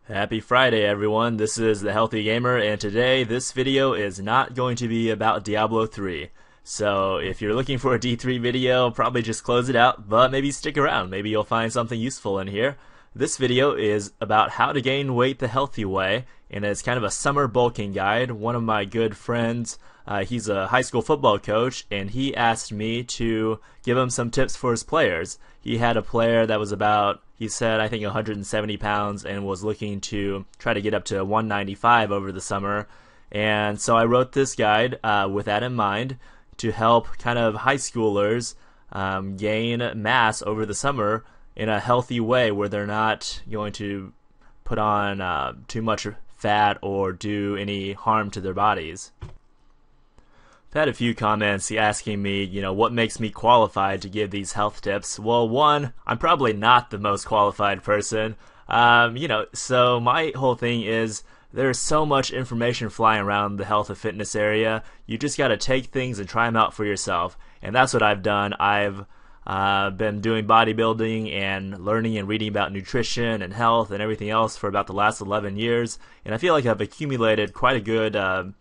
Happy Friday, everyone. This is The Healthy Gamer, and today this video is not going to be about Diablo 3. So if you're looking for a D3 video, probably just close it out, but maybe stick around. Maybe you'll find something useful in here. This video is about how to gain weight the healthy way, and it's kind of a summer bulking guide. One of my good friends, he's a high school football coach, and he asked me to give him some tips for his players. He had a player that was about, he said, I think 170 pounds and was looking to try to get up to 195 over the summer. And so I wrote this guide with that in mind to help kind of high schoolers gain mass over the summer in a healthy way where they're not going to put on too much fat or do any harm to their bodies. I've had a few comments asking me, what makes me qualified to give these health tips. Well, one, I'm probably not the most qualified person. So my whole thing is there's so much information flying around the health and fitness area. You just got to take things and try them out for yourself. And that's what I've done. I've been doing bodybuilding and learning and reading about nutrition and health and everything else for about the last 11 years. And I feel like I've accumulated quite a good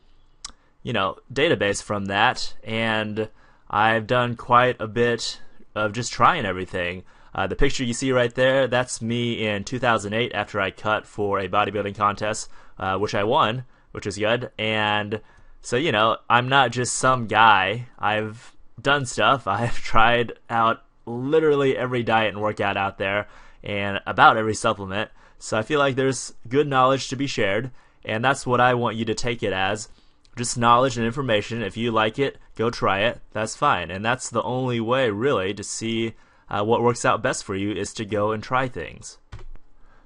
database from that, and I've done quite a bit of just trying everything. The picture you see right there, that's me in 2008 after I cut for a bodybuilding contest, which I won, which is good. And so, I'm not just some guy. I've done stuff. I've tried out literally every diet and workout out there and about every supplement. So I feel like there's good knowledge to be shared, and that's what I want you to take it as. Just knowledge and information. If you like it, go try it. That's fine. And that's the only way, really, to see what works out best for you is to go and try things.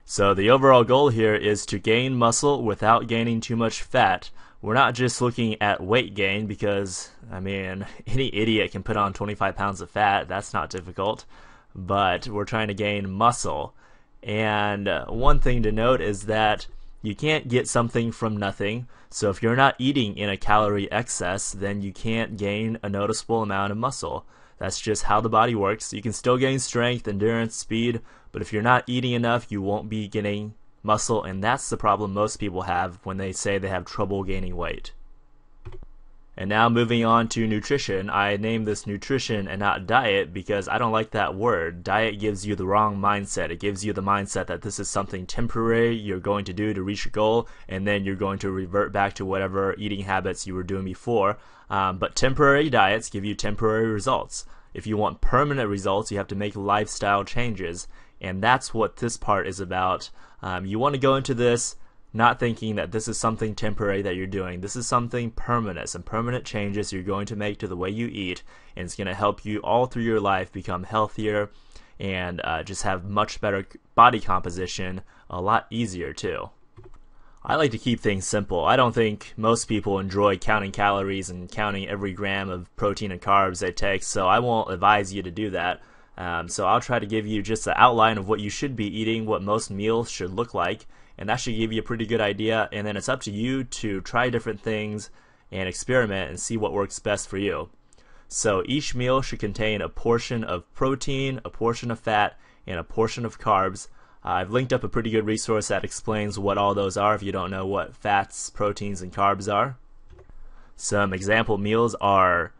So the overall goal here is to gain muscle without gaining too much fat. We're not just looking at weight gain because, any idiot can put on 25 pounds of fat. That's not difficult. But we're trying to gain muscle. And one thing to note is that you can't get something from nothing. So if you're not eating in a calorie excess, then you can't gain a noticeable amount of muscle. That's just how the body works. You can still gain strength, endurance, speed, but if you're not eating enough, you won't be getting muscle, and that's the problem most people have when they say they have trouble gaining weight. And now moving on to nutrition. I named this nutrition and not diet because I don't like that word. Diet gives you the wrong mindset. It gives you the mindset that this is something temporary you're going to do to reach a goal, and then you're going to revert back to whatever eating habits you were doing before. But temporary diets give you temporary results. If you want permanent results, you have to make lifestyle changes, and that's what this part is about. You want to go into this not thinking that this is something temporary that you're doing. This is something permanent, some permanent changes you're going to make to the way you eat, and it's going to help you all through your life become healthier and just have much better body composition, a lot easier too. I like to keep things simple. I don't think most people enjoy counting calories and counting every gram of protein and carbs they take, so I won't advise you to do that. So I'll try to give you just an outline of what you should be eating, what most meals should look like, and that should give you a pretty good idea, and then it's up to you to try different things and experiment and see what works best for you. So each meal should contain a portion of protein, a portion of fat, and a portion of carbs. I've linked up a pretty good resource that explains what all those are if you don't know what fats, proteins, and carbs are. Some example meals are,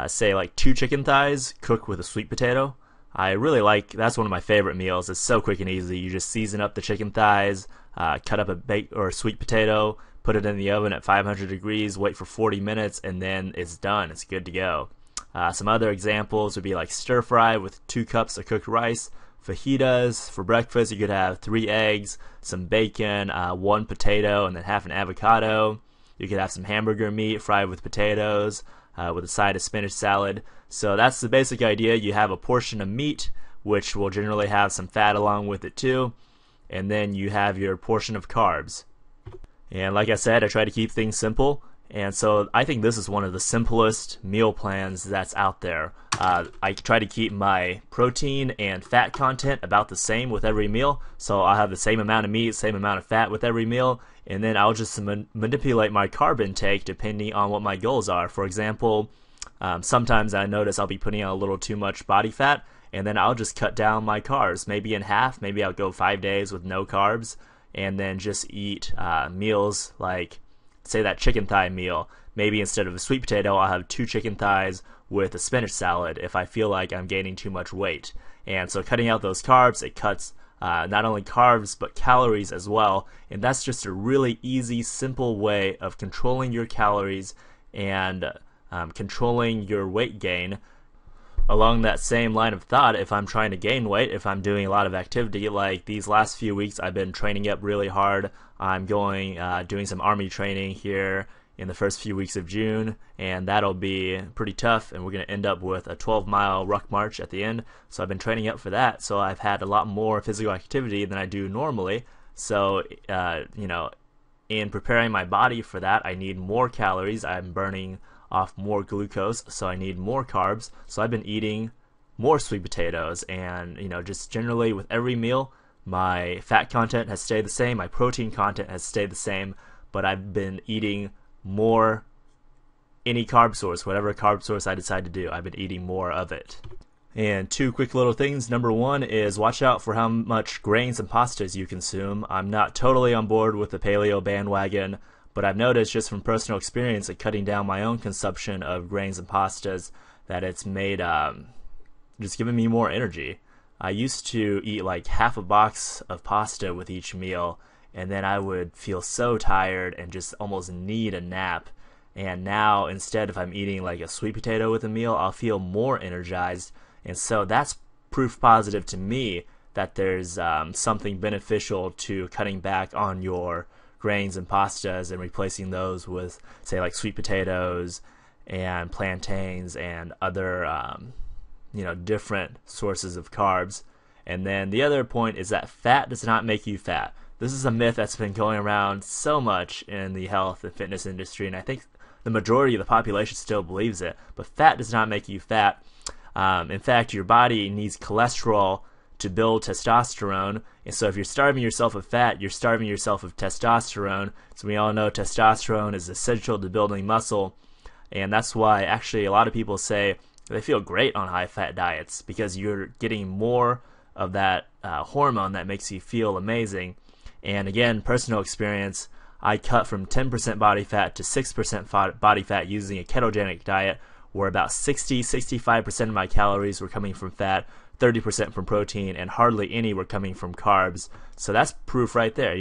say, like 2 chicken thighs cooked with a sweet potato. I really like, that's one of my favorite meals. It's so quick and easy. You just season up the chicken thighs, cut up a baked or a sweet potato, put it in the oven at 500 degrees, wait for 40 minutes, and then it's done. It's good to go. Some other examples would be like stir fry with 2 cups of cooked rice, fajitas. For breakfast, you could have 3 eggs, some bacon, 1 potato, and then half an avocado. You could have some hamburger meat fried with potatoes, with a side of spinach salad. So that's the basic idea. You have a portion of meat, which will generally have some fat along with it too, and then you have your portion of carbs. And like I said, I try to keep things simple, and so I think this is one of the simplest meal plans that's out there. I try to keep my protein and fat content about the same with every meal, so I'll have the same amount of meat, same amount of fat with every meal, and then I'll just manipulate my carb intake depending on what my goals are. For example, sometimes I notice I'll be putting on a little too much body fat, and then I'll just cut down my carbs, maybe in half. Maybe I'll go 5 days with no carbs, and then just eat meals like, say, that chicken thigh meal. Maybe instead of a sweet potato, I'll have 2 chicken thighs with a spinach salad if I feel like I'm gaining too much weight. And so cutting out those carbs, it cuts not only carbs but calories as well. And that's just a really easy, simple way of controlling your calories and controlling your weight gain. Along that same line of thought, if I'm trying to gain weight, if I'm doing a lot of activity, like these last few weeks I've been training up really hard. I'm doing some army training here in the first few weeks of June, and that'll be pretty tough, and we're going to end up with a 12-mile ruck march at the end. So I've been training up for that, so I've had a lot more physical activity than I do normally. So in preparing my body for that, I need more calories. I'm burning off more glucose, so I need more carbs. So I've been eating more sweet potatoes, and just generally with every meal, my fat content has stayed the same, my protein content has stayed the same, but I've been eating more any carb source, whatever carb source I decide to do, I've been eating more of it. And 2 quick little things. Number 1 is watch out for how much grains and pastas you consume. I'm not totally on board with the paleo bandwagon, but I've noticed just from personal experience at cutting down my own consumption of grains and pastas that it's made just giving me more energy. I used to eat like half a box of pasta with each meal, and then I would feel so tired and just almost need a nap. And now, instead, if I'm eating like a sweet potato with a meal, I'll feel more energized. And so that's proof positive to me that there's something beneficial to cutting back on your grains and pastas and replacing those with, say, like sweet potatoes and plantains and other different sources of carbs. And then the other point is that fat does not make you fat. This is a myth that's been going around so much in the health and fitness industry, and I think the majority of the population still believes it. But fat does not make you fat. In fact, your body needs cholesterol to build testosterone, and so if you're starving yourself of fat, you're starving yourself of testosterone. So we all know testosterone is essential to building muscle, and that's why actually a lot of people say they feel great on high-fat diets, because you're getting more of that hormone that makes you feel amazing. And again, personal experience, I cut from 10% body fat to 6% body fat using a ketogenic diet, where about 65% of my calories were coming from fat, 30% from protein, and hardly any were coming from carbs. So that's proof right there.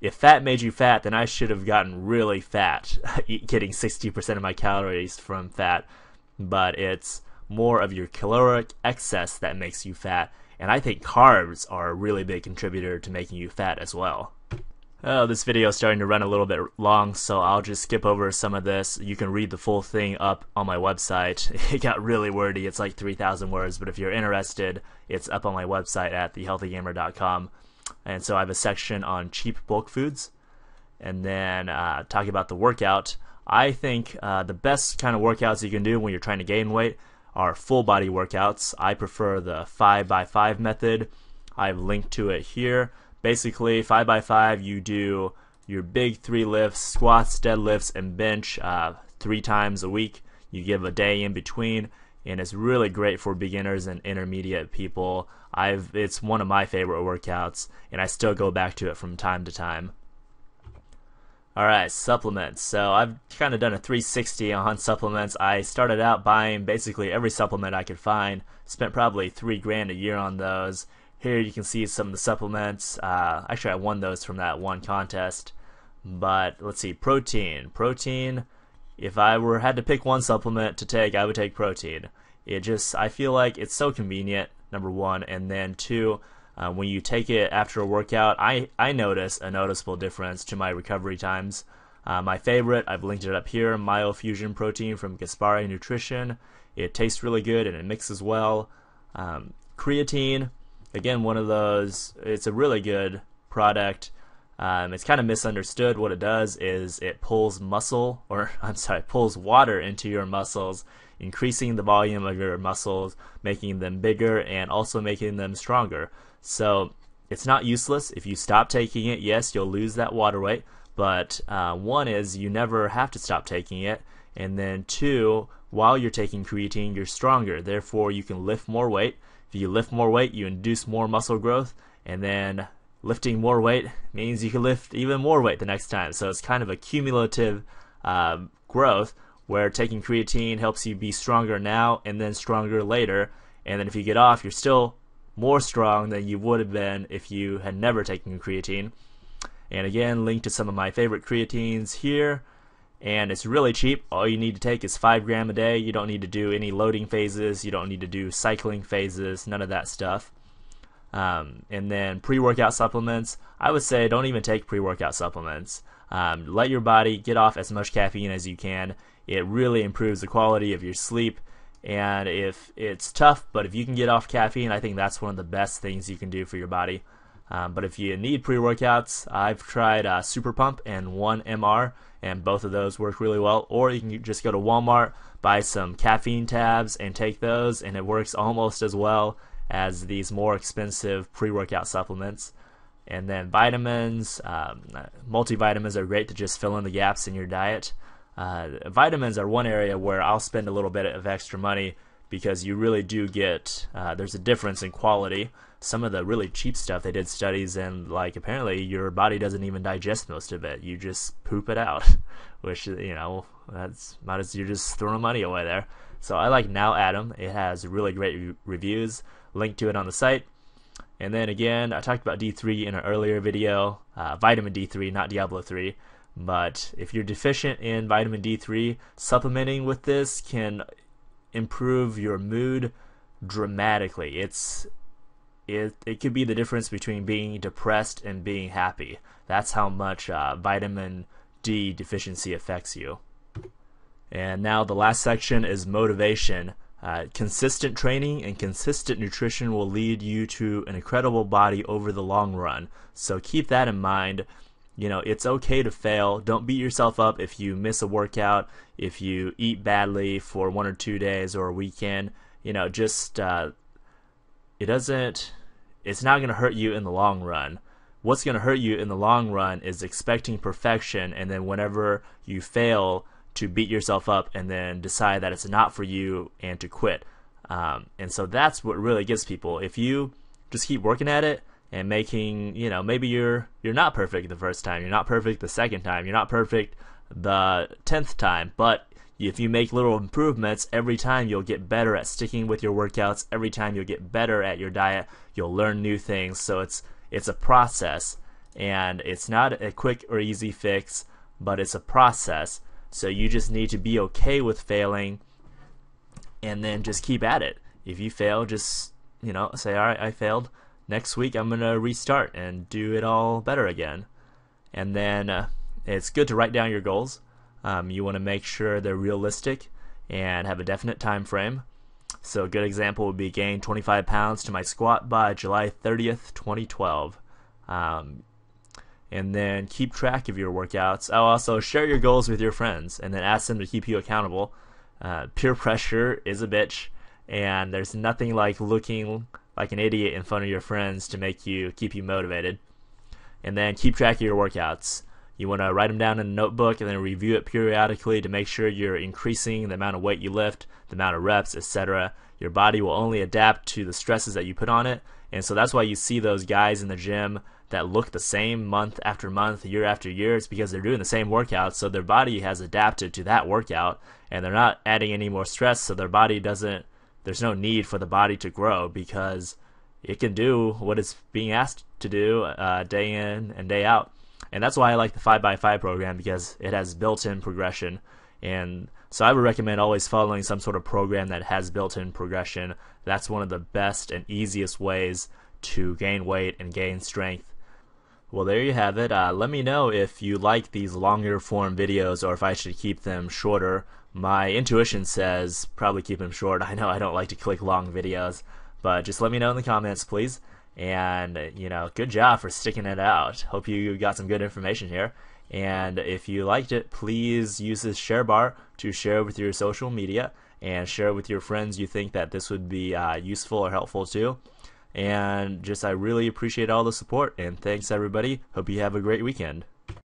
If fat made you fat, then I should have gotten really fat, getting 60% of my calories from fat. But it's more of your caloric excess that makes you fat. And I think carbs are a really big contributor to making you fat as well. Oh, this video is starting to run a little bit long, so I'll just skip over some of this. You can read the full thing up on my website. It got really wordy. It's like 3,000 words, but if you're interested, it's up on my website at thehealthygamer.com. And so I have a section on cheap bulk foods, and then talking about the workout. I think the best kind of workouts you can do when you're trying to gain weight are full body workouts. I prefer the 5x5 method. I've linked to it here. Basically, 5x5, you do your big 3 lifts, squats, deadlifts, and bench 3 times a week. You give a day in between, and it's really great for beginners and intermediate people. It's one of my favorite workouts, and I still go back to it from time to time. Alright, supplements. So I've kind of done a 360 on supplements. I started out buying basically every supplement I could find. Spent probably $3,000 a year on those. Here you can see some of the supplements. Actually, I won those from that one contest. But let's see, protein. Protein, if I had to pick one supplement to take, I would take protein. I feel like it's so convenient, number 1, and then 2, when you take it after a workout, I notice a noticeable difference to my recovery times. My favorite, I've linked it up here, Myofusion protein from Gaspari Nutrition. It tastes really good and it mixes well. Creatine, again, one of those, it's a really good product. It's kind of misunderstood. What it does is it pulls pulls water into your muscles, increasing the volume of your muscles, making them bigger and also making them stronger. So it's not useless. If you stop taking it, yes, you'll lose that water weight, but one is you never have to stop taking it, and then 2, while you're taking creatine, you're stronger. Therefore, you can lift more weight. If you lift more weight, you induce more muscle growth, and then lifting more weight means you can lift even more weight the next time. So it's kind of a cumulative growth, where taking creatine helps you be stronger now and then stronger later. And then if you get off, you're still more strong than you would have been if you had never taken creatine. And again, link to some of my favorite creatines here. And it's really cheap. All you need to take is 5 grams a day. You don't need to do any loading phases. You don't need to do cycling phases. None of that stuff. And then pre-workout supplements. I would say don't even take pre-workout supplements. Let your body get off as much caffeine as you can. It really improves the quality of your sleep. And if it's tough, but if you can get off caffeine, I think that's one of the best things you can do for your body. But if you need pre-workouts, I've tried Super Pump and 1MR, and both of those work really well. Or you can just go to Walmart, buy some caffeine tabs, and take those, and it works almost as well as these more expensive pre-workout supplements. And then vitamins, multivitamins are great to just fill in the gaps in your diet. Vitamins are one area where I'll spend a little bit of extra money, because you really do get, there's a difference in quality. Some of the really cheap stuff, they did studies, and like apparently your body doesn't even digest most of it. You just poop it out, which, you know, that's not as you're just throwing money away there. So I like Now Atom. It has really great reviews. Link to it on the site. And then again, I talked about D3 in an earlier video, vitamin D3, not Diablo 3. But if you're deficient in vitamin D3, supplementing with this can improve your mood dramatically. It could be the difference between being depressed and being happy. That's how much vitamin D deficiency affects you. And now the last section is motivation. Consistent training and consistent nutrition will lead you to an incredible body over the long run. So keep that in mind. You know, it's okay to fail. Don't beat yourself up if you miss a workout, if you eat badly for 1 or 2 days or a weekend. You know, just it's not going to hurt you in the long run. What's going to hurt you in the long run is expecting perfection, and then whenever you fail, to beat yourself up and then decide that it's not for you and to quit. And so that's what really gets people. If you just keep working at it and making, you know, maybe you're not perfect the first time, you're not perfect the second time, you're not perfect the 10th time, but if you make little improvements every time, you'll get better at sticking with your workouts. Every time you'll get better at your diet. You'll learn new things. So it's a process, and it's not a quick or easy fix, but it's a process. So you just need to be okay with failing, and then just keep at it. If you fail, just, you know, say, all right, I failed. Next week I'm going to restart and do it all better again. And then it's good to write down your goals. You want to make sure they're realistic and have a definite time frame. So a good example would be gain 25 pounds to my squat by July 30th, 2012. And then keep track of your workouts. I'll also share your goals with your friends and then ask them to keep you accountable. Peer pressure is a bitch, and there's nothing like looking like an idiot in front of your friends to keep you motivated. And then keep track of your workouts. You want to write them down in a notebook and then review it periodically to make sure you're increasing the amount of weight you lift, the amount of reps, etc. Your body will only adapt to the stresses that you put on it. And so that's why you see those guys in the gym that look the same month after month, year after year. It's because they're doing the same workout, so their body has adapted to that workout, and they're not adding any more stress, so their body doesn't, there's no need for the body to grow because it can do what it's being asked to do day in and day out. And that's why I like the 5x5 program, because it has built-in progression. And so I would recommend always following some sort of program that has built-in progression. That's one of the best and easiest ways to gain weight and gain strength. Well, there you have it. Let me know if you like these longer form videos or if I should keep them shorter. My intuition says probably keep them short. I know I don't like to click long videos, but just let me know in the comments, please. And, you know, good job for sticking it out. Hope you got some good information here. And if you liked it, please use this share bar to share with your social media and share with your friends you think that this would be useful or helpful to. And just, I really appreciate all the support, and thanks everybody. Hope you have a great weekend.